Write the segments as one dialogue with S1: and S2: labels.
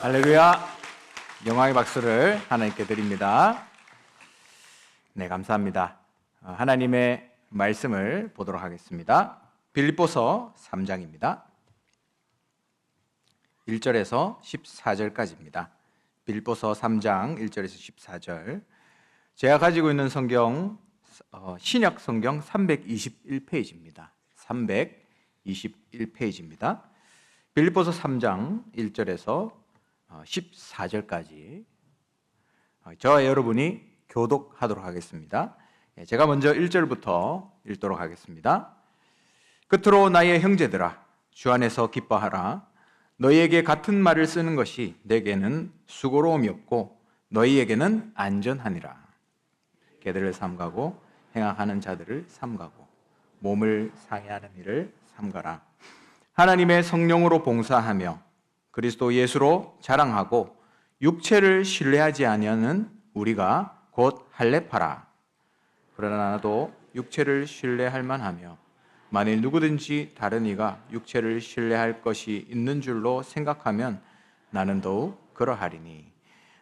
S1: 할렐루야. 영광의 박수를 하나님께 드립니다. 네, 감사합니다. 하나님의 말씀을 보도록 하겠습니다. 빌립보서 3장입니다. 1절에서 14절까지입니다. 빌립보서 3장 1절에서 14절. 제가 가지고 있는 성경 신약 성경 321페이지입니다. 321페이지입니다. 빌립보서 3장 1절에서 14절까지 저와 여러분이 교독하도록 하겠습니다. 제가 먼저 1절부터 읽도록 하겠습니다. 끝으로 나의 형제들아, 주 안에서 기뻐하라. 너희에게 같은 말을 쓰는 것이 내게는 수고로움이 없고 너희에게는 안전하니라. 개들을 삼가고 행악하는 자들을 삼가고 몸을 상해하는 일을 삼가라. 하나님의 성령으로 봉사하며 그리스도 예수로 자랑하고 육체를 신뢰하지 아니하는 우리가 곧 할례파라. 그러나 나도 육체를 신뢰할 만하며 만일 누구든지 다른 이가 육체를 신뢰할 것이 있는 줄로 생각하면 나는 더욱 그러하리니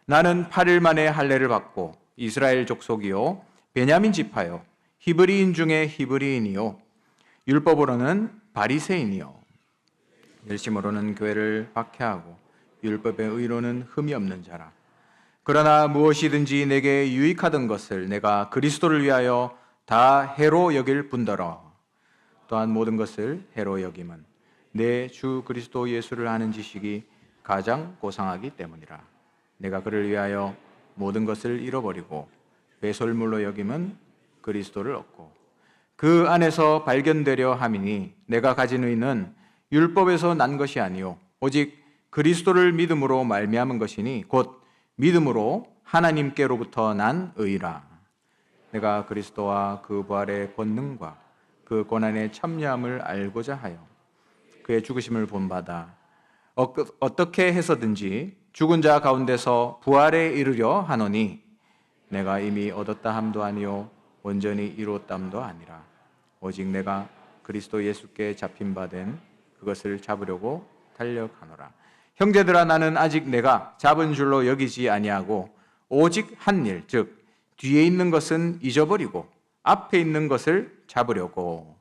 S1: 나는 8일 만에 할례를 받고 이스라엘 족속이요 베냐민 지파요 히브리인 중에 히브리인이요 율법으로는 바리새인이요 열심으로는 교회를 박해하고 율법의 의로는 흠이 없는 자라. 그러나 무엇이든지 내게 유익하던 것을 내가 그리스도를 위하여 다 해로 여길 뿐더러 또한 모든 것을 해로 여김은 내 주 그리스도 예수를 아는 지식이 가장 고상하기 때문이라. 내가 그를 위하여 모든 것을 잃어버리고 배설물로 여김은 그리스도를 얻고 그 안에서 발견되려 함이니 내가 가진 의는 율법에서 난 것이 아니요 오직 그리스도를 믿음으로 말미암은 것이니 곧 믿음으로 하나님께로부터 난 의라. 내가 그리스도와 그 부활의 권능과 그 고난의 참여함을 알고자 하여 그의 죽으심을 본받아 어떻게 해서든지 죽은 자 가운데서 부활에 이르려 하노니 내가 이미 얻었다 함도 아니요 온전히 이루었담도 아니라 오직 내가 그리스도 예수께 잡힌 바 된 그것을 잡으려고 달려가노라. 형제들아, 나는 아직 내가 잡은 줄로 여기지 아니하고 오직 한 일, 즉 뒤에 있는 것은 잊어버리고 앞에 있는 것을 잡으려고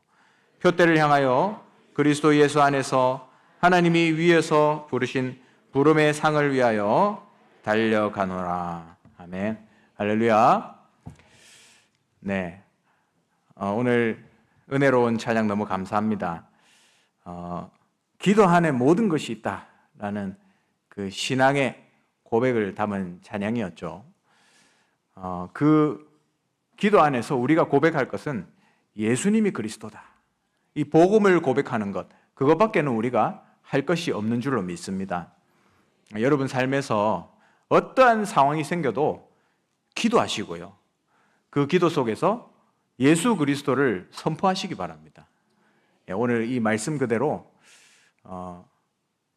S1: 표대를 향하여 그리스도 예수 안에서 하나님이 위에서 부르신 부름의 상을 위하여 달려가노라. 아멘. 할렐루야. 네, 오늘 은혜로운 찬양 너무 감사합니다. 기도 안에 모든 것이 있다라는 그 신앙의 고백을 담은 찬양이었죠. 그 기도 안에서 우리가 고백할 것은 예수님이 그리스도다. 이 복음을 고백하는 것, 그것밖에는 우리가 할 것이 없는 줄로 믿습니다. 여러분 삶에서 어떠한 상황이 생겨도 기도하시고요. 그 기도 속에서 예수 그리스도를 선포하시기 바랍니다. 오늘 이 말씀 그대로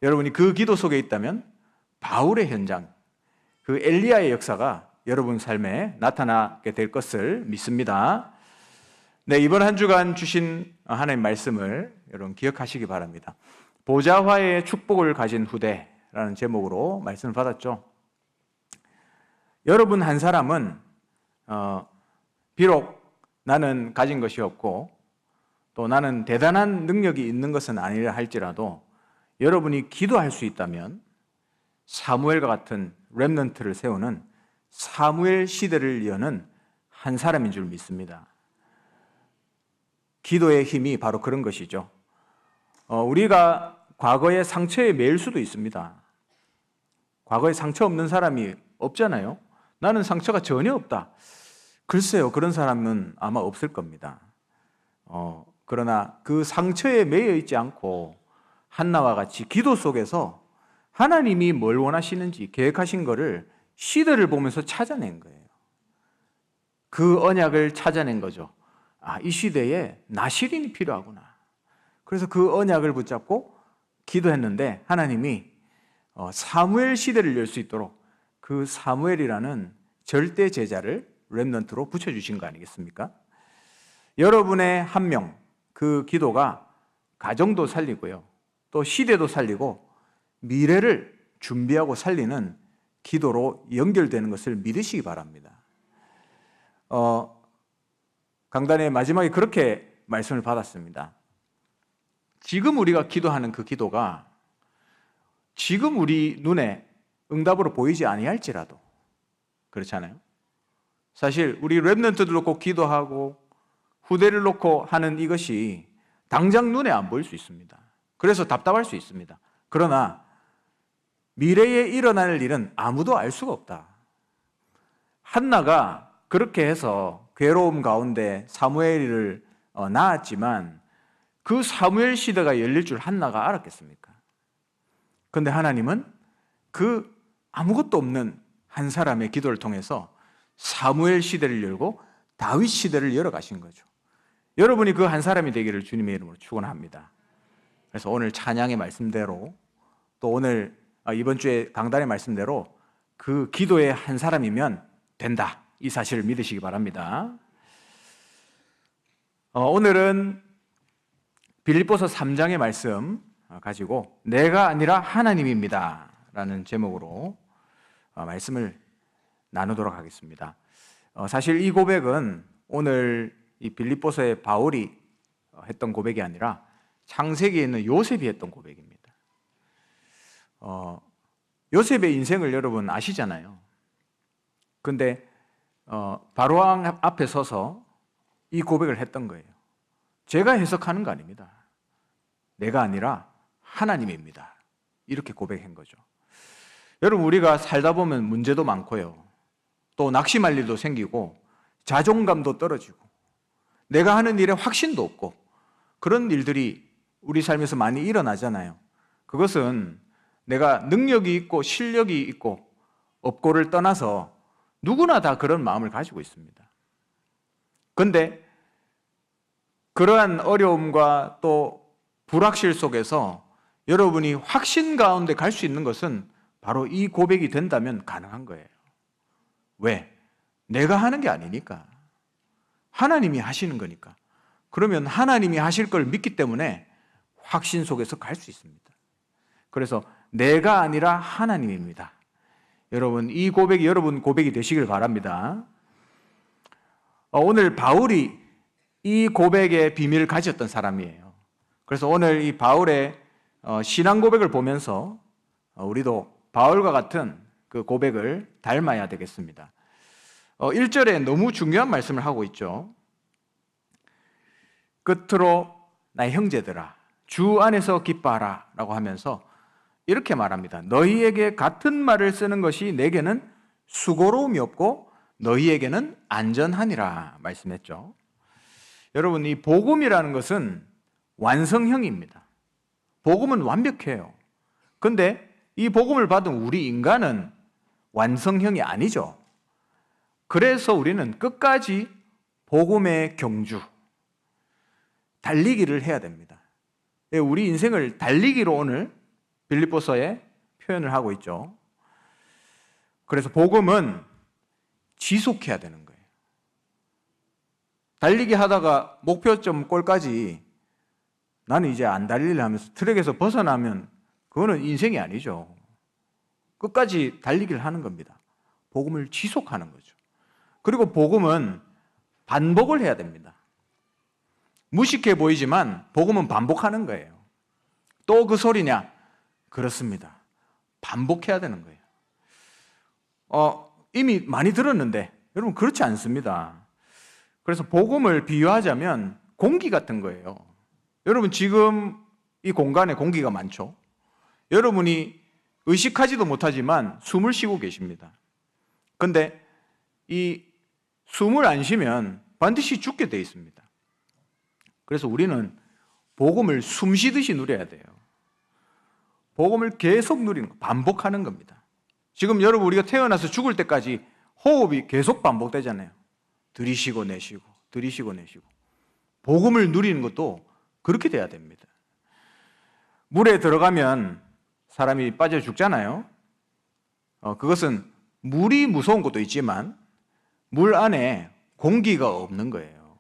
S1: 여러분이 그 기도 속에 있다면 바울의 현장, 그 엘리야의 역사가 여러분 삶에 나타나게 될 것을 믿습니다. 네, 이번 한 주간 주신 하나님 말씀을 여러분 기억하시기 바랍니다. 보좌화의 축복을 가진 후대라는 제목으로 말씀을 받았죠. 여러분 한 사람은 비록 나는 가진 것이 없고 또 나는 대단한 능력이 있는 것은 아니라 할지라도 여러분이 기도할 수 있다면 사무엘과 같은 렘넌트를 세우는 사무엘 시대를 여는 한 사람인 줄 믿습니다. 기도의 힘이 바로 그런 것이죠. 우리가 과거의 상처에 매일 수도 있습니다. 과거에 상처 없는 사람이 없잖아요. 나는 상처가 전혀 없다. 글쎄요, 그런 사람은 아마 없을 겁니다. 그러나 그 상처에 매여 있지 않고 한나와 같이 기도 속에서 하나님이 뭘 원하시는지 계획하신 것을 시대를 보면서 찾아낸 거예요. 그 언약을 찾아낸 거죠. 이 시대에 나실인이 필요하구나. 그래서 그 언약을 붙잡고 기도했는데 하나님이 사무엘 시대를 열 수 있도록 그 사무엘이라는 절대 제자를 렘넌트로 붙여주신 거 아니겠습니까? 여러분의 한 명, 그 기도가 가정도 살리고요, 또 시대도 살리고 미래를 준비하고 살리는 기도로 연결되는 것을 믿으시기 바랍니다. 강단의 마지막에 그렇게 말씀을 받았습니다. 지금 우리가 기도하는 그 기도가 지금 우리 눈에 응답으로 보이지 아니할지라도 그렇잖아요. 사실 우리 랩런트들 놓고 기도하고 후대를 놓고 하는 이것이 당장 눈에 안 보일 수 있습니다. 그래서 답답할 수 있습니다. 그러나 미래에 일어날 일은 아무도 알 수가 없다. 한나가 그렇게 해서 괴로움 가운데 사무엘을 낳았지만 그 사무엘 시대가 열릴 줄 한나가 알았겠습니까? 그런데 하나님은 그 아무것도 없는 한 사람의 기도를 통해서 사무엘 시대를 열고 다윗 시대를 열어가신 거죠. 여러분이 그 한 사람이 되기를 주님의 이름으로 축원합니다. 그래서 오늘 찬양의 말씀대로 또 오늘 이번 주에 강단의 말씀대로 그 기도의 한 사람이면 된다. 이 사실을 믿으시기 바랍니다. 오늘은 빌립보서 3장의 말씀 가지고 내가 아니라 하나님입니다 라는 제목으로 말씀을 나누도록 하겠습니다. 사실 이 고백은 오늘 이 빌립보서의 바울이 했던 고백이 아니라 창세기에 있는 요셉이 했던 고백입니다. 요셉의 인생을 여러분 아시잖아요. 근데 바로왕 앞에 서서 이 고백을 했던 거예요. 제가 해석하는 거 아닙니다. 내가 아니라 하나님입니다. 이렇게 고백한 거죠. 여러분 우리가 살다 보면 문제도 많고요. 또 낙심할 일도 생기고 자존감도 떨어지고 내가 하는 일에 확신도 없고 그런 일들이 우리 삶에서 많이 일어나잖아요. 그것은 내가 능력이 있고 실력이 있고 없고를 떠나서 누구나 다 그런 마음을 가지고 있습니다. 그런데 그러한 어려움과 또 불확실 속에서 여러분이 확신 가운데 갈 수 있는 것은 바로 이 고백이 된다면 가능한 거예요. 왜? 내가 하는 게 아니니까. 하나님이 하시는 거니까. 그러면 하나님이 하실 걸 믿기 때문에 확신 속에서 갈 수 있습니다. 그래서 내가 아니라 하나님입니다. 여러분 이 고백이 여러분 고백이 되시길 바랍니다. 오늘 바울이 이 고백의 비밀을 가졌던 사람이에요. 그래서 오늘 이 바울의 신앙 고백을 보면서 우리도 바울과 같은 그 고백을 닮아야 되겠습니다. 1절에 너무 중요한 말씀을 하고 있죠. 끝으로 나의 형제들아 주 안에서 기뻐하라 라고 하면서 이렇게 말합니다. 너희에게 같은 말을 쓰는 것이 내게는 수고로움이 없고 너희에게는 안전하니라 말씀했죠. 여러분 이 복음이라는 것은 완성형입니다. 복음은 완벽해요. 그런데 이 복음을 받은 우리 인간은 완성형이 아니죠. 그래서 우리는 끝까지 복음의 경주, 달리기를 해야 됩니다. 우리 인생을 달리기로 오늘 빌립보서에 표현을 하고 있죠. 그래서 복음은 지속해야 되는 거예요. 달리기 하다가 목표점 골까지 나는 이제 안 달리려 하면서 트랙에서 벗어나면 그거는 인생이 아니죠. 끝까지 달리기를 하는 겁니다. 복음을 지속하는 거죠. 그리고 복음은 반복을 해야 됩니다. 무식해 보이지만 복음은 반복하는 거예요. 또 그 소리냐? 그렇습니다. 반복해야 되는 거예요. 이미 많이 들었는데 여러분 그렇지 않습니다. 그래서 복음을 비유하자면 공기 같은 거예요. 여러분 지금 이 공간에 공기가 많죠. 여러분이 의식하지도 못하지만 숨을 쉬고 계십니다. 그런데 이 숨을 안 쉬면 반드시 죽게 돼 있습니다. 그래서 우리는 복음을 숨 쉬듯이 누려야 돼요. 복음을 계속 누리는 거, 반복하는 겁니다. 지금 여러분 우리가 태어나서 죽을 때까지 호흡이 계속 반복되잖아요. 들이쉬고 내쉬고 들이쉬고 내쉬고. 복음을 누리는 것도 그렇게 돼야 됩니다. 물에 들어가면 사람이 빠져 죽잖아요. 그것은 물이 무서운 것도 있지만 물 안에 공기가 없는 거예요.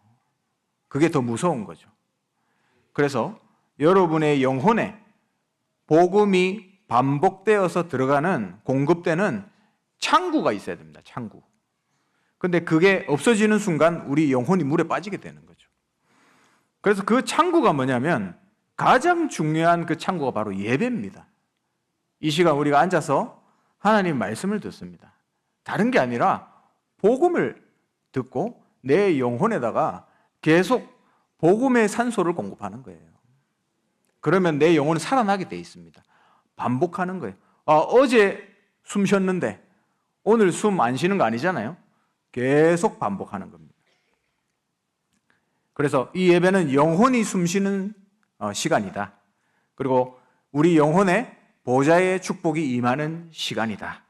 S1: 그게 더 무서운 거죠. 그래서 여러분의 영혼에 복음이 반복되어서 들어가는 공급되는 창구가 있어야 됩니다. 창구. 근데 그게 없어지는 순간 우리 영혼이 물에 빠지게 되는 거죠. 그래서 그 창구가 뭐냐면 가장 중요한 그 창구가 바로 예배입니다. 이 시간 우리가 앉아서 하나님 말씀을 듣습니다. 다른 게 아니라 복음을 듣고 내 영혼에다가 계속 복음의 산소를 공급하는 거예요. 그러면 내 영혼은 살아나게 돼 있습니다. 반복하는 거예요. 어제 숨 쉬었는데 오늘 숨 안 쉬는 거 아니잖아요. 계속 반복하는 겁니다. 그래서 이 예배는 영혼이 숨쉬는 시간이다. 그리고 우리 영혼의 보좌의 축복이 임하는 시간이다.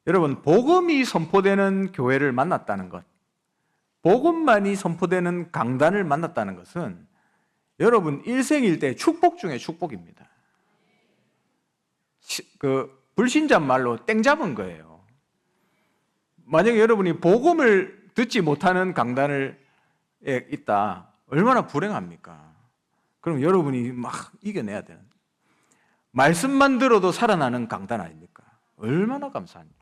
S1: 여러분, 복음이 선포되는 교회를 만났다는 것, 복음만이 선포되는 강단을 만났다는 것은 여러분 일생일대 축복 중에 축복입니다. 불신자 말로 땡 잡은 거예요. 만약에 여러분이 복음을 듣지 못하는 강단에 있다, 얼마나 불행합니까? 그럼 여러분이 막 이겨내야 되는, 말씀만 들어도 살아나는 강단 아닙니까? 얼마나 감사합니까?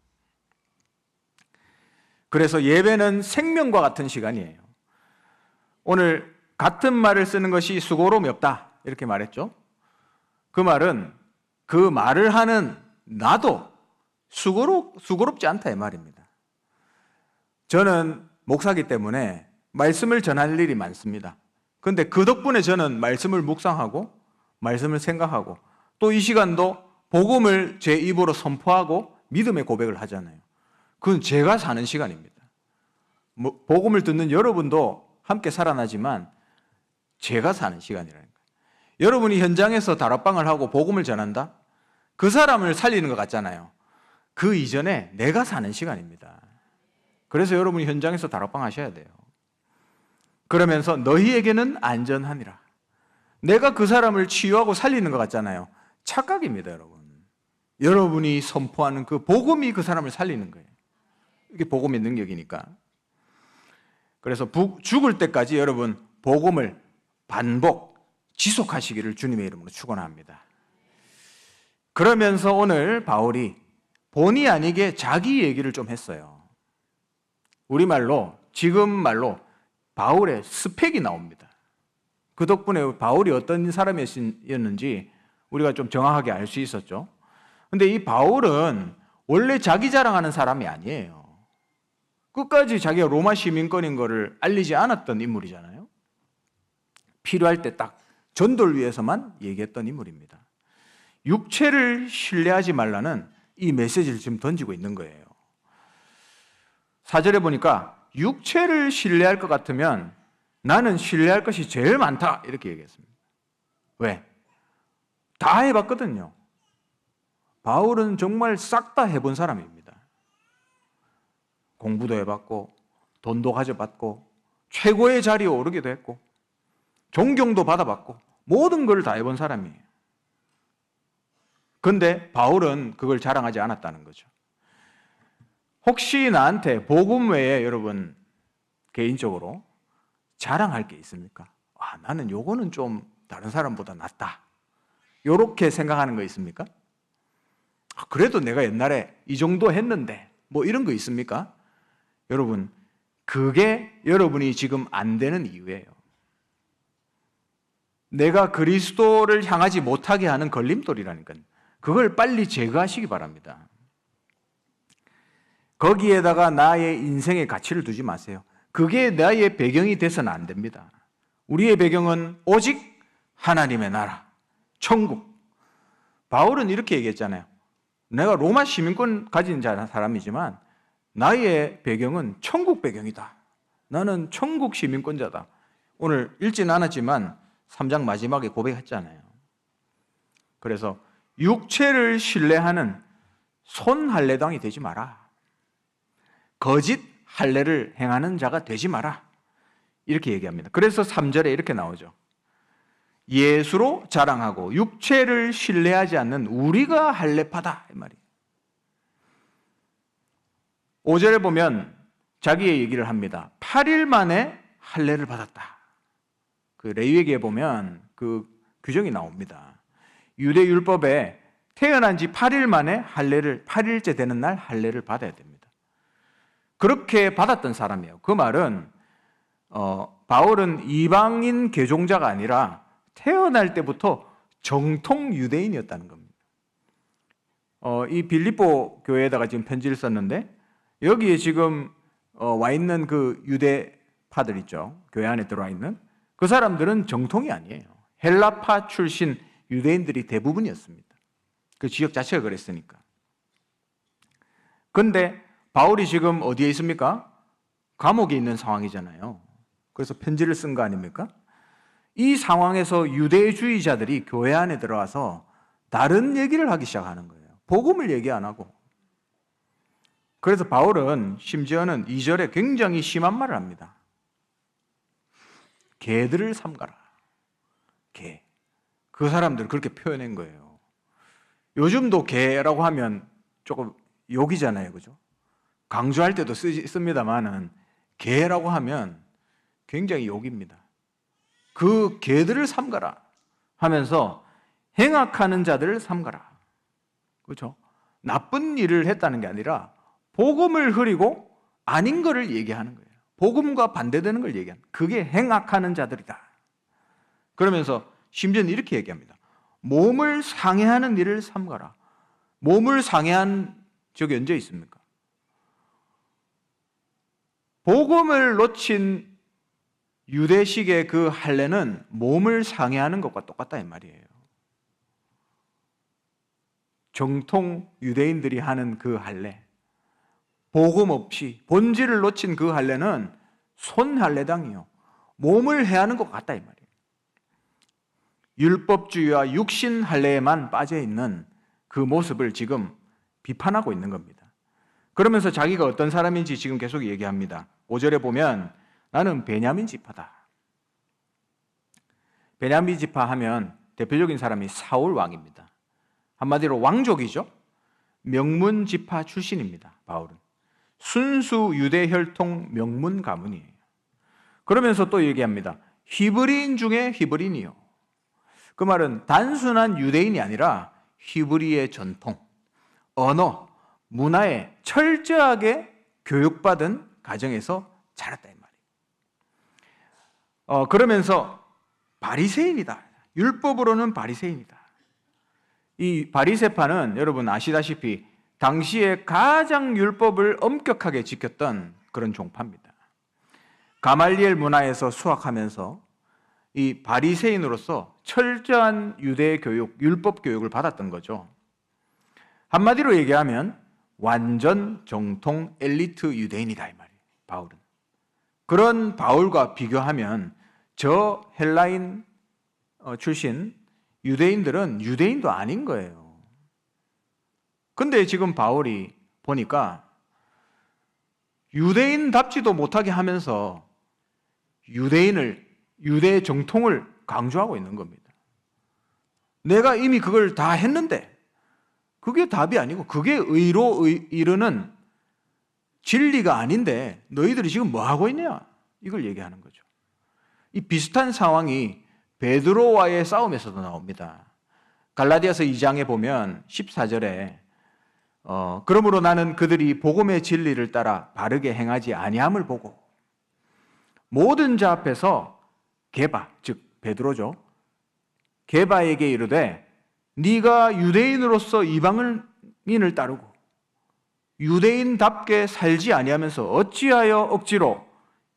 S1: 그래서 예배는 생명과 같은 시간이에요. 오늘 같은 말을 쓰는 것이 수고로움이 없다 이렇게 말했죠. 그 말은 그 말을 하는 나도 수고롭지 않다 이 말입니다. 저는 목사기 때문에 말씀을 전할 일이 많습니다. 그런데 그 덕분에 저는 말씀을 묵상하고 말씀을 생각하고 또 이 시간도 복음을 제 입으로 선포하고 믿음의 고백을 하잖아요. 그건 제가 사는 시간입니다. 복음을 듣는 여러분도 함께 살아나지만 제가 사는 시간이라는 거예요. 여러분이 현장에서 다락방을 하고 복음을 전한다? 그 사람을 살리는 것 같잖아요. 그 이전에 내가 사는 시간입니다. 그래서 여러분이 현장에서 다락방 하셔야 돼요. 그러면서 너희에게는 안전하니라. 내가 그 사람을 치유하고 살리는 것 같잖아요. 착각입니다, 여러분. 여러분이 선포하는 그 복음이 그 사람을 살리는 거예요. 이게 복음의 능력이니까. 그래서 죽을 때까지 여러분 복음을 반복, 지속하시기를 주님의 이름으로 축원합니다. 그러면서 오늘 바울이 본의 아니게 자기 얘기를 좀 했어요. 우리말로, 지금 말로 바울의 스펙이 나옵니다. 그 덕분에 바울이 어떤 사람이었는지 우리가 좀 정확하게 알 수 있었죠. 근데 이 바울은 원래 자기 자랑하는 사람이 아니에요. 끝까지 자기가 로마 시민권인 것을 알리지 않았던 인물이잖아요. 필요할 때 딱 전도를 위해서만 얘기했던 인물입니다. 육체를 신뢰하지 말라는 이 메시지를 지금 던지고 있는 거예요. 4절에 보니까 육체를 신뢰할 것 같으면 나는 신뢰할 것이 제일 많다 이렇게 얘기했습니다. 왜? 다 해봤거든요. 바울은 정말 싹 다 해본 사람입니다. 공부도 해봤고 돈도 가져봤고 최고의 자리에 오르기도 했고 존경도 받아봤고 모든 걸 다 해본 사람이에요. 그런데 바울은 그걸 자랑하지 않았다는 거죠. 혹시 나한테 복음 외에 여러분 개인적으로 자랑할 게 있습니까? 나는 요거는 좀 다른 사람보다 낫다 요렇게 생각하는 거 있습니까? 그래도 내가 옛날에 이 정도 했는데 뭐 이런 거 있습니까? 여러분, 그게 여러분이 지금 안 되는 이유예요. 내가 그리스도를 향하지 못하게 하는 걸림돌이라니까요. 그걸 빨리 제거하시기 바랍니다. 거기에다가 나의 인생의 가치를 두지 마세요. 그게 나의 배경이 돼서는 안 됩니다. 우리의 배경은 오직 하나님의 나라, 천국. 바울은 이렇게 얘기했잖아요. 내가 로마 시민권 가진 사람이지만 나의 배경은 천국 배경이다. 나는 천국 시민권자다. 오늘 읽지는 않았지만 3장 마지막에 고백했잖아요. 그래서 육체를 신뢰하는 손할례당이 되지 마라. 거짓 할례를 행하는 자가 되지 마라. 이렇게 얘기합니다. 그래서 3절에 이렇게 나오죠. 예수로 자랑하고 육체를 신뢰하지 않는 우리가 할례파다 이 말이에요. 5절에 보면 자기의 얘기를 합니다. 8일 만에 할례를 받았다. 그 레위기에 보면 그 규정이 나옵니다. 유대 율법에 태어난 지 8일 만에 할례를 8일째 되는 날 할례를 받아야 됩니다. 그렇게 받았던 사람이에요. 그 말은 바울은 이방인 개종자가 아니라 태어날 때부터 정통 유대인이었다는 겁니다. 이 빌립보 교회에다가 지금 편지를 썼는데 여기에 지금 와 있는 그 유대파들 있죠. 교회 안에 들어와 있는 그 사람들은 정통이 아니에요. 헬라파 출신 유대인들이 대부분이었습니다. 그 지역 자체가 그랬으니까. 근데 바울이 지금 어디에 있습니까? 감옥에 있는 상황이잖아요. 그래서 편지를 쓴 거 아닙니까? 이 상황에서 유대주의자들이 교회 안에 들어와서 다른 얘기를 하기 시작하는 거예요. 복음을 얘기 안 하고. 그래서 바울은 심지어는 2절에 굉장히 심한 말을 합니다. 개들을 삼가라. 개. 그 사람들 그렇게 표현한 거예요. 요즘도 개라고 하면 조금 욕이잖아요. 그죠? 강조할 때도 씁니다만은 개라고 하면 굉장히 욕입니다. 그 개들을 삼가라 하면서 행악하는 자들을 삼가라. 그렇죠? 나쁜 일을 했다는 게 아니라 복음을 흐리고 아닌 것을 얘기하는 거예요. 복음과 반대되는 걸 얘기하는 거예요. 그게 행악하는 자들이다. 그러면서 심지어는 이렇게 얘기합니다. 몸을 상해하는 일을 삼가라. 몸을 상해한 적이 언제 있습니까? 복음을 놓친 유대식의 그 할례는 몸을 상해하는 것과 똑같다 이 말이에요. 정통 유대인들이 하는 그 할례, 복음 없이 본질을 놓친 그 할례는 손할례당이요. 몸을 해하는 것 같다 이 말이에요. 율법주의와 육신 할례에만 빠져 있는 그 모습을 지금 비판하고 있는 겁니다. 그러면서 자기가 어떤 사람인지 지금 계속 얘기합니다. 5절에 보면 나는 베냐민 지파다. 베냐민 지파 하면 대표적인 사람이 사울 왕입니다. 한마디로 왕족이죠. 명문 지파 출신입니다. 바울은 순수 유대 혈통 명문 가문이에요. 그러면서 또 얘기합니다. 히브리인 중에 히브리인이요. 그 말은 단순한 유대인이 아니라 히브리의 전통, 언어, 문화에 철저하게 교육받은 가정에서 자랐다 이 말이에요. 그러면서 바리새인이다. 율법으로는 바리새인이다. 이 바리새파는 여러분 아시다시피 당시에 가장 율법을 엄격하게 지켰던 그런 종파입니다. 가말리엘 문화에서 수학하면서 이 바리새인으로서 철저한 유대 교육, 율법 교육을 받았던 거죠. 한마디로 얘기하면 완전 정통 엘리트 유대인이다 이 말이에요. 바울은. 그런 바울과 비교하면 저 헬라인 출신 유대인들은 유대인도 아닌 거예요. 근데 지금 바울이 보니까 유대인답지도 못하게 하면서 유대 정통을 강조하고 있는 겁니다. 내가 이미 그걸 다 했는데 그게 답이 아니고 그게 의로 이르는 진리가 아닌데 너희들이 지금 뭐 하고 있냐? 이걸 얘기하는 거죠. 이 비슷한 상황이 베드로와의 싸움에서도 나옵니다. 갈라디아서 2장에 보면 14절에 그러므로 나는 그들이 복음의 진리를 따라 바르게 행하지 아니함을 보고 모든 자 앞에서 게바, 즉 베드로죠. 게바에게 이르되 네가 유대인으로서 이방인을 따르고 유대인답게 살지 아니하면서 어찌하여 억지로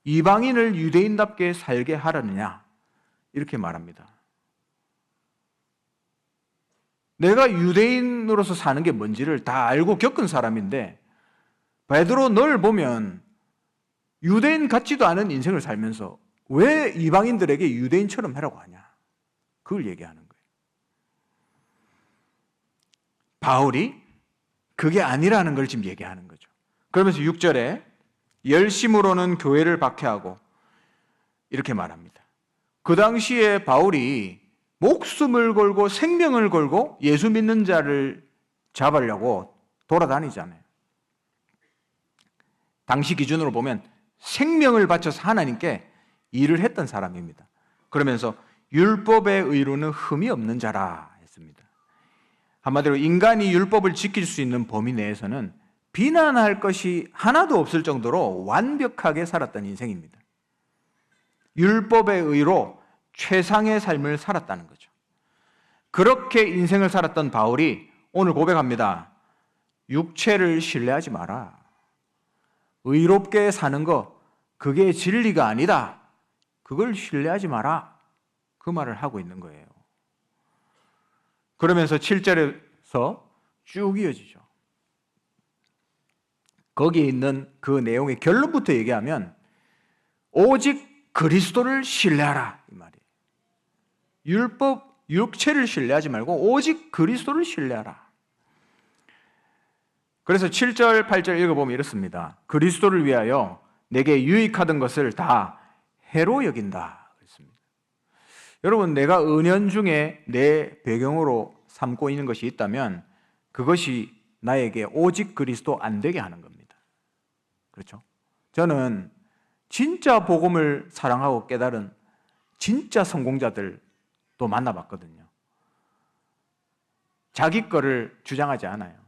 S1: 이방인을 유대인답게 살게 하려느냐 이렇게 말합니다. 내가 유대인으로서 사는 게 뭔지를 다 알고 겪은 사람인데 베드로 널 보면 유대인 같지도 않은 인생을 살면서 왜 이방인들에게 유대인처럼 하라고 하냐 그걸 얘기하는 거예요. 바울이 그게 아니라는 걸 지금 얘기하는 거죠. 그러면서 6절에 열심으로는 교회를 박해하고 이렇게 말합니다. 그 당시에 바울이 목숨을 걸고 생명을 걸고 예수 믿는 자를 잡으려고 돌아다니잖아요. 당시 기준으로 보면 생명을 바쳐서 하나님께 일을 했던 사람입니다. 그러면서 율법의 의로는 흠이 없는 자라 했습니다. 한마디로 인간이 율법을 지킬 수 있는 범위 내에서는 비난할 것이 하나도 없을 정도로 완벽하게 살았던 인생입니다. 율법의 의로 최상의 삶을 살았다는 거죠. 그렇게 인생을 살았던 바울이 오늘 고백합니다. 육체를 신뢰하지 마라. 의롭게 사는 거, 그게 진리가 아니다. 그걸 신뢰하지 마라. 그 말을 하고 있는 거예요. 그러면서 7절에서 쭉 이어지죠. 거기에 있는 그 내용의 결론부터 얘기하면 오직 그리스도를 신뢰하라 이 말이에요. 율법, 육체를 신뢰하지 말고 오직 그리스도를 신뢰하라. 그래서 7절, 8절 읽어보면 이렇습니다. 그리스도를 위하여 내게 유익하던 것을 다 해로 여긴다. 그랬습니다. 여러분, 내가 은연중에 내 배경으로 삼고 있는 것이 있다면 그것이 나에게 오직 그리스도 안 되게 하는 겁니다. 그렇죠? 저는 진짜 복음을 사랑하고 깨달은 진짜 성공자들도 만나봤거든요. 자기 거를 주장하지 않아요.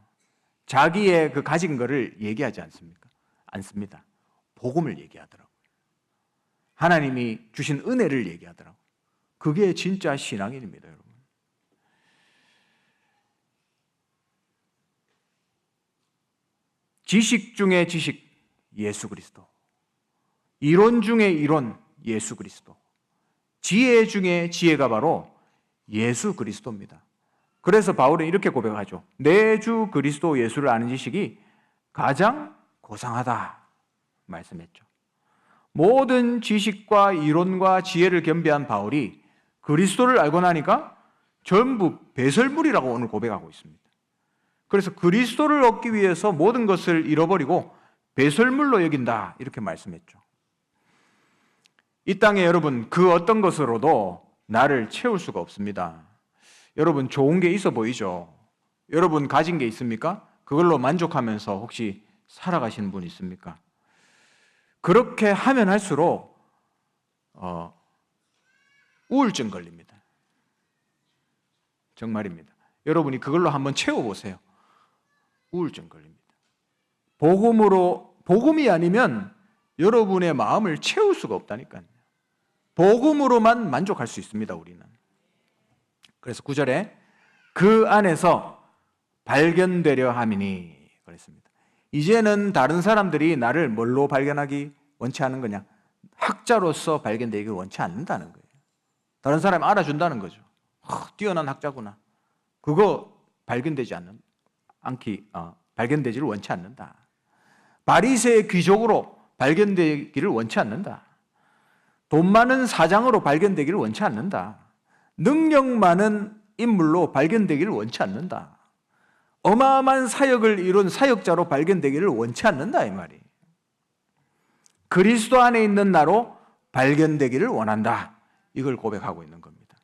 S1: 자기의 그 가진 거를 얘기하지 않습니다. 복음을 얘기하더라고요. 하나님이 주신 은혜를 얘기하더라고요. 그게 진짜 신앙인입니다, 여러분. 지식 중에 지식, 예수 그리스도. 이론 중에 이론, 예수 그리스도. 지혜 중에 지혜가 바로 예수 그리스도입니다. 그래서 바울은 이렇게 고백하죠. 내 주 그리스도 예수를 아는 지식이 가장 고상하다 말씀했죠. 모든 지식과 이론과 지혜를 겸비한 바울이 그리스도를 알고 나니까 전부 배설물이라고 오늘 고백하고 있습니다. 그래서 그리스도를 얻기 위해서 모든 것을 잃어버리고 배설물로 여긴다 이렇게 말씀했죠. 이 땅에 여러분 그 어떤 것으로도 나를 채울 수가 없습니다. 여러분 좋은 게 있어 보이죠? 여러분 가진 게 있습니까? 그걸로 만족하면서 혹시 살아가시는 분 있습니까? 그렇게 하면 할수록 우울증 걸립니다. 정말입니다. 여러분이 그걸로 한번 채워보세요. 우울증 걸립니다. 복음이 아니면 여러분의 마음을 채울 수가 없다니까요. 복음으로만 만족할 수 있습니다, 우리는. 그래서 9절에 그 안에서 발견되려 함이니 그랬습니다. 이제는 다른 사람들이 나를 뭘로 발견하기 원치 않은 거냐? 학자로서 발견되기를 원치 않는다는 거예요. 다른 사람이 알아준다는 거죠. 뛰어난 학자구나. 그거 발견되지를 원치 않는다. 바리새의 귀족으로 발견되기를 원치 않는다. 돈 많은 사장으로 발견되기를 원치 않는다. 능력 많은 인물로 발견되기를 원치 않는다. 어마어마한 사역을 이룬 사역자로 발견되기를 원치 않는다 이 말이. 그리스도 안에 있는 나로 발견되기를 원한다. 이걸 고백하고 있는 겁니다.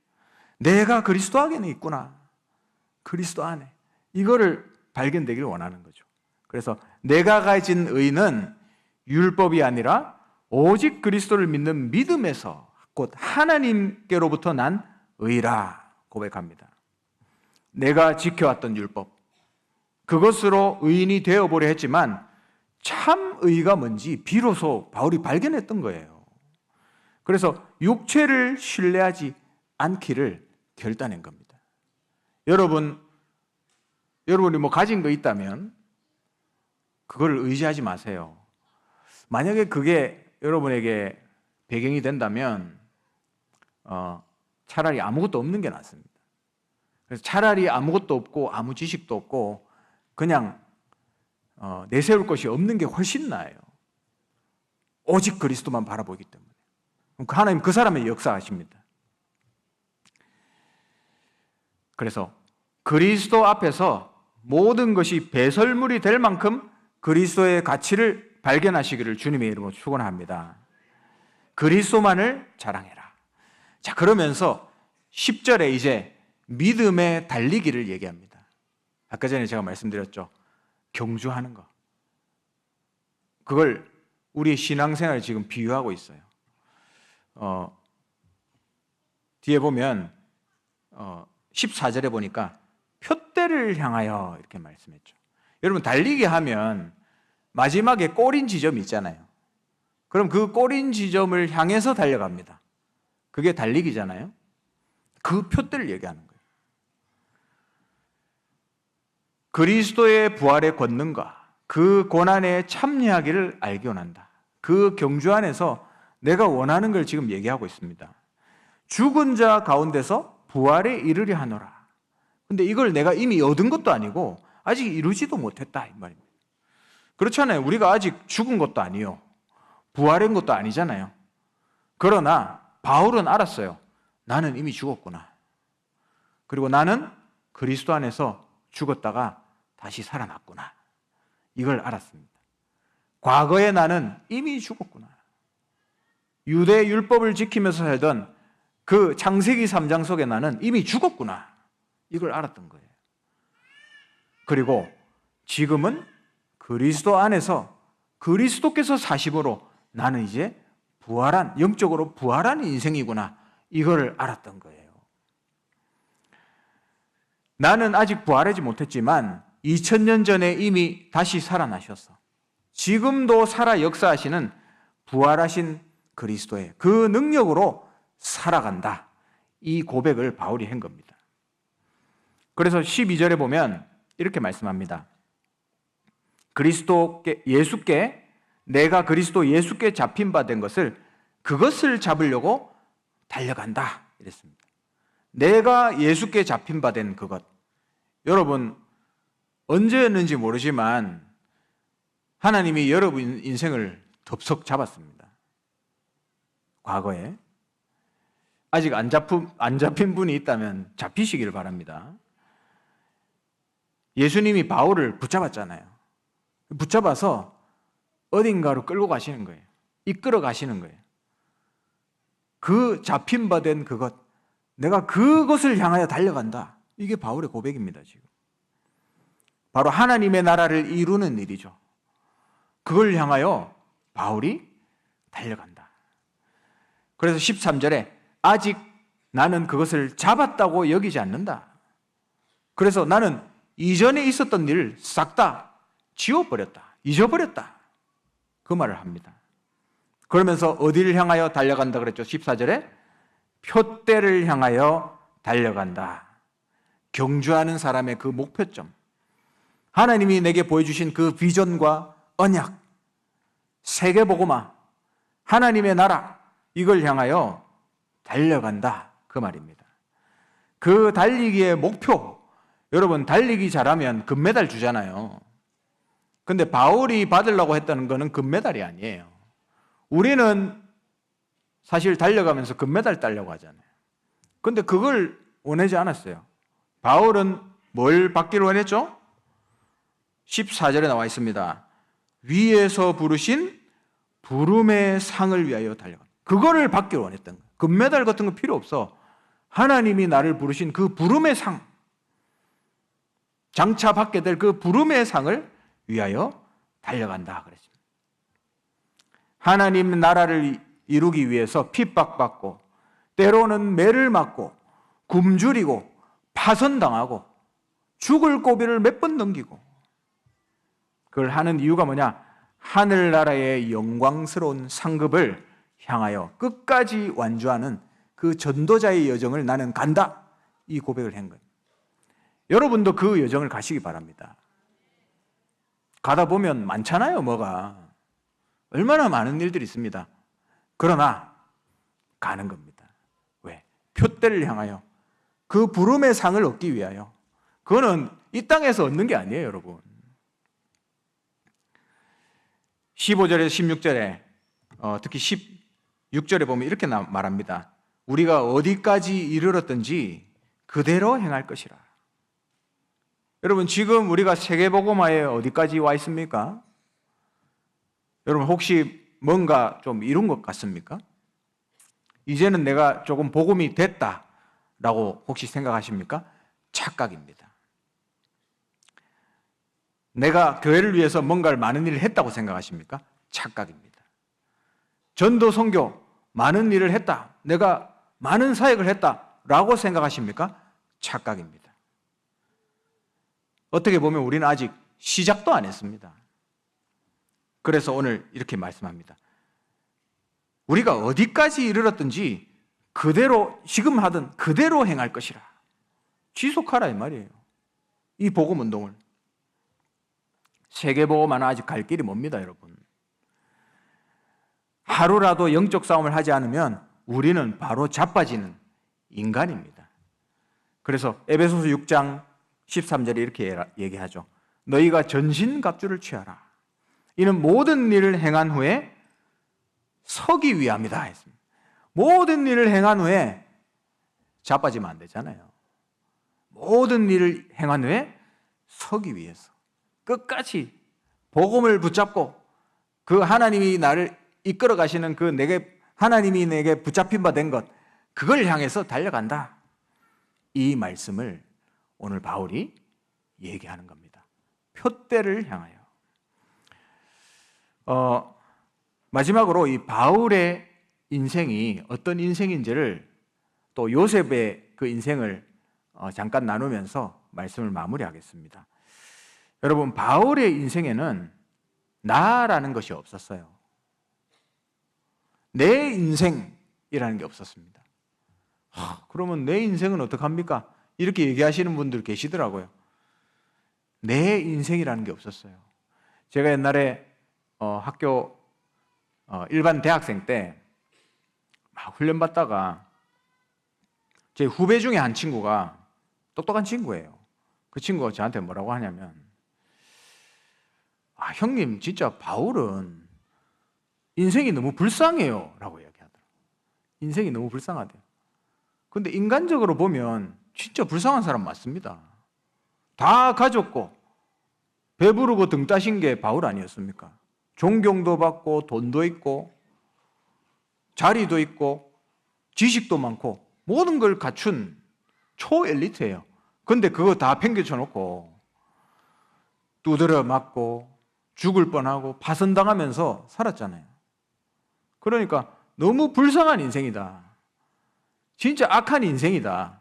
S1: 내가 그리스도 안에 있구나. 그리스도 안에. 이거를 발견되기를 원하는 거죠. 그래서 내가 가진 의는 율법이 아니라 오직 그리스도를 믿는 믿음에서 곧 하나님께로부터 난 의라 고백합니다. 내가 지켜왔던 율법, 그것으로 의인이 되어보려 했지만 참 의가 뭔지 비로소 바울이 발견했던 거예요. 그래서 육체를 신뢰하지 않기를 결단한 겁니다. 여러분이 뭐 가진 거 있다면 그걸 의지하지 마세요. 만약에 그게 여러분에게 배경이 된다면 차라리 아무것도 없는 게 낫습니다. 그래서 차라리 아무것도 없고 아무 지식도 없고 그냥 내세울 것이 없는 게 훨씬 나아요. 오직 그리스도만 바라보기 때문에. 하나님 그 사람의 역사하십니다. 그래서 그리스도 앞에서 모든 것이 배설물이 될 만큼 그리스도의 가치를 발견하시기를 주님의 이름으로 축원합니다. 그리스도만을 자랑해라. 자, 그러면서 10절에 이제 믿음의 달리기를 얘기합니다. 아까 전에 제가 말씀드렸죠. 경주하는 거. 그걸 우리의 신앙생활에 지금 비유하고 있어요. 뒤에 보면 14절에 보니까 표대를 향하여 이렇게 말씀했죠. 여러분 달리기 하면 마지막에 골인 지점이 있잖아요. 그럼 그 골인 지점을 향해서 달려갑니다. 그게 달리기잖아요. 그 표대를 얘기하는 거예요. 그리스도의 부활의 권능과 그 고난에 참여하기를 알기 원한다. 그 경주 안에서 내가 원하는 걸 지금 얘기하고 있습니다. 죽은 자 가운데서 부활에 이르려 하노라. 근데 이걸 내가 이미 얻은 것도 아니고 아직 이루지도 못했다 이 말입니다. 그렇잖아요. 우리가 아직 죽은 것도 아니요, 부활한 것도 아니잖아요. 그러나 바울은 알았어요. 나는 이미 죽었구나. 그리고 나는 그리스도 안에서 죽었다가 다시 살아났구나. 이걸 알았습니다. 과거에 나는 이미 죽었구나. 유대 율법을 지키면서 살던 그 창세기 3장 속에 나는 이미 죽었구나. 이걸 알았던 거예요. 그리고 지금은 그리스도 안에서 그리스도께서 사심으로 나는 이제 부활한, 영적으로 부활한 인생이구나. 이걸 알았던 거예요. 나는 아직 부활하지 못했지만 2000년 전에 이미 다시 살아나셨어. 지금도 살아 역사하시는 부활하신 그리스도의 그 능력으로 살아간다. 이 고백을 바울이 한 겁니다. 그래서 12절에 보면 이렇게 말씀합니다. 내가 그리스도 예수께 잡힌 바 된 것을, 그것을 잡으려고 달려간다 이랬습니다. 내가 예수께 잡힌 바 된 그것. 여러분 언제였는지 모르지만 하나님이 여러분 인생을 덥석 잡았습니다. 과거에. 아직 안 잡힌 분이 있다면 잡히시기를 바랍니다. 예수님이 바울을 붙잡았잖아요. 붙잡아서 어딘가로 끌고 가시는 거예요. 이끌어 가시는 거예요. 그 잡힌 바 된 그것, 내가 그것을 향하여 달려간다. 이게 바울의 고백입니다. 지금 바로 하나님의 나라를 이루는 일이죠. 그걸 향하여 바울이 달려간다. 그래서 13절에 아직 나는 그것을 잡았다고 여기지 않는다. 그래서 나는 이전에 있었던 일을 싹 다 지워버렸다, 잊어버렸다. 그 말을 합니다. 그러면서 어디를 향하여 달려간다 그랬죠? 14절에 표대를 향하여 달려간다. 경주하는 사람의 그 목표점, 하나님이 내게 보여주신 그 비전과 언약, 세계복음화, 하나님의 나라, 이걸 향하여 달려간다. 그 말입니다. 그 달리기의 목표, 여러분 달리기 잘하면 금메달 주잖아요. 근데 바울이 받으려고 했다는 것은 금메달이 아니에요. 우리는 사실 달려가면서 금메달 따려고 하잖아요. 근데 그걸 원하지 않았어요. 바울은 뭘 받기를 원했죠? 14절에 나와 있습니다. 위에서 부르신 부름의 상을 위하여 달려간다. 그거를 받기를 원했던 거예요. 금메달 같은 거 필요 없어. 하나님이 나를 부르신 그 부름의 상, 장차 받게 될 그 부름의 상을 위하여 달려간다 그랬습니다. 하나님 나라를 이루기 위해서 핍박받고 때로는 매를 맞고 굶주리고 파선당하고 죽을 고비를 몇 번 넘기고, 그걸 하는 이유가 뭐냐? 하늘나라의 영광스러운 상급을 향하여 끝까지 완주하는 그 전도자의 여정을 나는 간다. 이 고백을 한 거예요. 여러분도 그 여정을 가시기 바랍니다. 가다 보면 많잖아요, 뭐가. 얼마나 많은 일들이 있습니다. 그러나 가는 겁니다. 왜? 표대를 향하여, 그 부름의 상을 얻기 위하여. 그거는 이 땅에서 얻는 게 아니에요, 여러분. 15절에서 16절에 특히 16절에 보면 이렇게 말합니다. 우리가 어디까지 이르렀든지 그대로 행할 것이라. 여러분 지금 우리가 세계복음화에 어디까지 와 있습니까? 여러분 혹시 뭔가 좀 이룬 것 같습니까? 이제는 내가 조금 복음이 됐다라고 혹시 생각하십니까? 착각입니다. 내가 교회를 위해서 뭔가를 많은 일을 했다고 생각하십니까? 착각입니다. 전도 선교 많은 일을 했다. 내가 많은 사역을 했다라고 생각하십니까? 착각입니다. 어떻게 보면 우리는 아직 시작도 안 했습니다. 그래서 오늘 이렇게 말씀합니다. 우리가 어디까지 이르렀든지 그대로 지금 하던 그대로 행할 것이라. 지속하라 이 말이에요. 이 복음 운동을. 세계복음화는 아직 갈 길이 멉니다, 여러분. 하루라도 영적 싸움을 하지 않으면 우리는 바로 자빠지는 인간입니다. 그래서 에베소서 6장 13절에 이렇게 얘기하죠. 너희가 전신갑주를 취하라. 이는 모든 일을 행한 후에 서기 위함이다 했습니다. 모든 일을 행한 후에 자빠지면 안 되잖아요. 모든 일을 행한 후에 서기 위해서 끝까지 복음을 붙잡고 그 하나님이 나를 이끌어 가시는 그 하나님이 내게 붙잡힌 바 된 것, 그걸 향해서 달려간다. 이 말씀을 오늘 바울이 얘기하는 겁니다. 표대를 향하여. 마지막으로 이 바울의 인생이 어떤 인생인지를 또 요셉의 그 인생을 잠깐 나누면서 말씀을 마무리하겠습니다. 여러분, 바울의 인생에는 나라는 것이 없었어요. 내 인생이라는 게 없었습니다. 그러면 내 인생은 어떡합니까? 이렇게 얘기하시는 분들 계시더라고요. 내 인생이라는 게 없었어요. 제가 옛날에 학교 일반 대학생 때 막 훈련 받다가 제 후배 중에 한 친구가 똑똑한 친구예요. 그 친구가 저한테 뭐라고 하냐면, 형님 진짜 바울은 인생이 너무 불쌍해요 라고 이야기하더라고요. 인생이 너무 불쌍하대요. 근데 인간적으로 보면 진짜 불쌍한 사람 맞습니다. 다 가졌고 배부르고 등 따신 게 바울 아니었습니까? 존경도 받고 돈도 있고 자리도 있고 지식도 많고 모든 걸 갖춘 초엘리트예요. 근데 그거 다 팽개쳐 놓고 두드려 맞고 죽을 뻔하고 파선당하면서 살았잖아요. 그러니까 너무 불쌍한 인생이다. 진짜 악한 인생이다.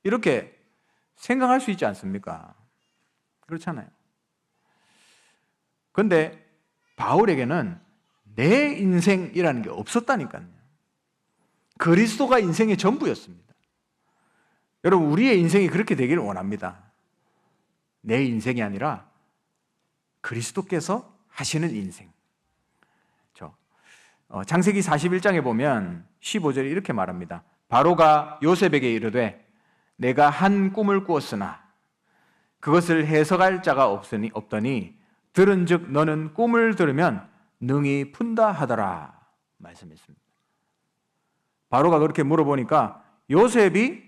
S1: 이렇게 생각할 수 있지 않습니까? 그렇잖아요. 근데 바울에게는 내 인생이라는 게 없었다니까요. 그리스도가 인생의 전부였습니다. 여러분, 우리의 인생이 그렇게 되기를 원합니다. 내 인생이 아니라 그리스도께서 하시는 인생. 창세기 41장에 보면 15절에 이렇게 말합니다. 바로가 요셉에게 이르되 내가 한 꿈을 꾸었으나 그것을 해석할 자가 없더니 들은즉 너는 꿈을 들으면 능히 푼다 하더라 말씀했습니다. 바로가 그렇게 물어보니까 요셉이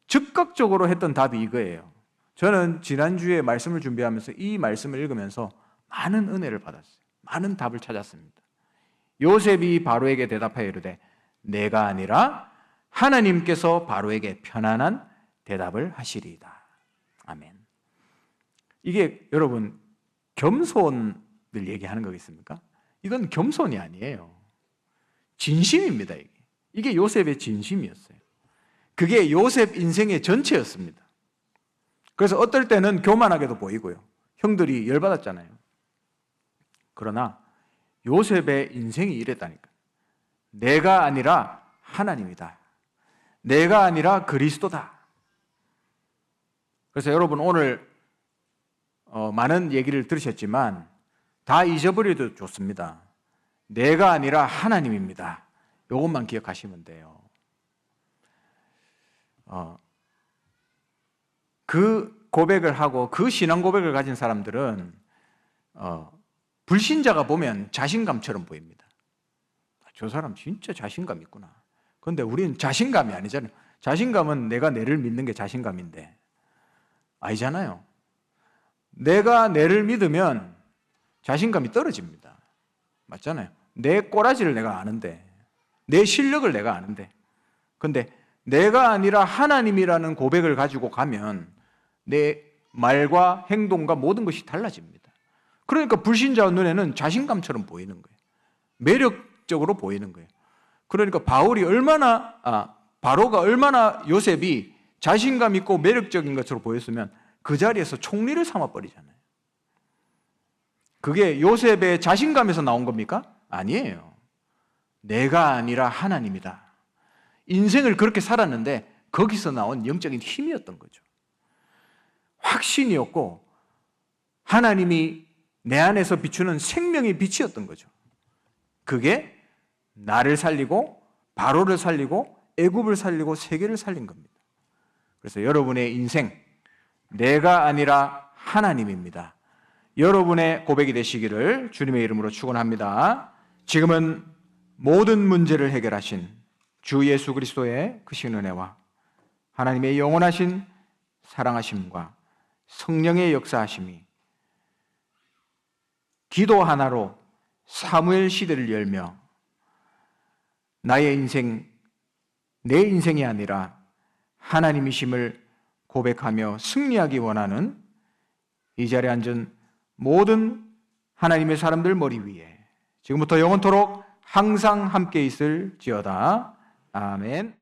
S1: 즉각적으로 했던 답이 이거예요. 저는 지난주에 말씀을 준비하면서 이 말씀을 읽으면서 많은 은혜를 받았어요. 많은 답을 찾았습니다. 요셉이 바로에게 대답하여 이르되 내가 아니라 하나님께서 바로에게 편안한 대답을 하시리이다. 아멘. 이게 여러분 겸손을 얘기하는 거겠습니까? 이건 겸손이 아니에요. 진심입니다. 이게 요셉의 진심이었어요. 그게 요셉 인생의 전체였습니다. 그래서 어떨 때는 교만하게도 보이고요. 형들이 열받았잖아요. 그러나 요셉의 인생이 이랬다니까. 내가 아니라 하나님이다. 내가 아니라 그리스도다. 그래서 여러분 오늘 많은 얘기를 들으셨지만 다 잊어버려도 좋습니다. 내가 아니라 하나님입니다. 이것만 기억하시면 돼요. 그 고백을 하고 그 신앙 고백을 가진 사람들은 불신자가 보면 자신감처럼 보입니다. 저 사람 진짜 자신감 있구나. 그런데 우리는 자신감이 아니잖아요. 자신감은 내가 내를 믿는 게 자신감인데 아니잖아요. 내가 내를 믿으면 자신감이 떨어집니다. 맞잖아요. 내 꼬라지를 내가 아는데, 내 실력을 내가 아는데, 근데 내가 아니라 하나님이라는 고백을 가지고 가면 내 말과 행동과 모든 것이 달라집니다. 그러니까 불신자 눈에는 자신감처럼 보이는 거예요. 매력적으로 보이는 거예요. 그러니까 바로가 얼마나 요셉이 자신감 있고 매력적인 것으로 보였으면 그 자리에서 총리를 삼아버리잖아요. 그게 요셉의 자신감에서 나온 겁니까? 아니에요. 내가 아니라 하나님이다. 인생을 그렇게 살았는데 거기서 나온 영적인 힘이었던 거죠. 확신이었고 하나님이 내 안에서 비추는 생명의 빛이었던 거죠. 그게 나를 살리고 바로를 살리고 애굽을 살리고 세계를 살린 겁니다. 그래서 여러분의 인생, 내가 아니라 하나님입니다. 여러분의 고백이 되시기를 주님의 이름으로 축원합니다. 지금은 모든 문제를 해결하신 주 예수 그리스도의 크신 은혜와 하나님의 영원하신 사랑하심과 성령의 역사하심이 기도 하나로 사무엘 시대를 열며 나의 인생, 내 인생이 아니라 하나님이심을 고백하며 승리하기 원하는 이 자리에 앉은 모든 하나님의 사람들 머리 위에 지금부터 영원토록 항상 함께 있을지어다. 아멘.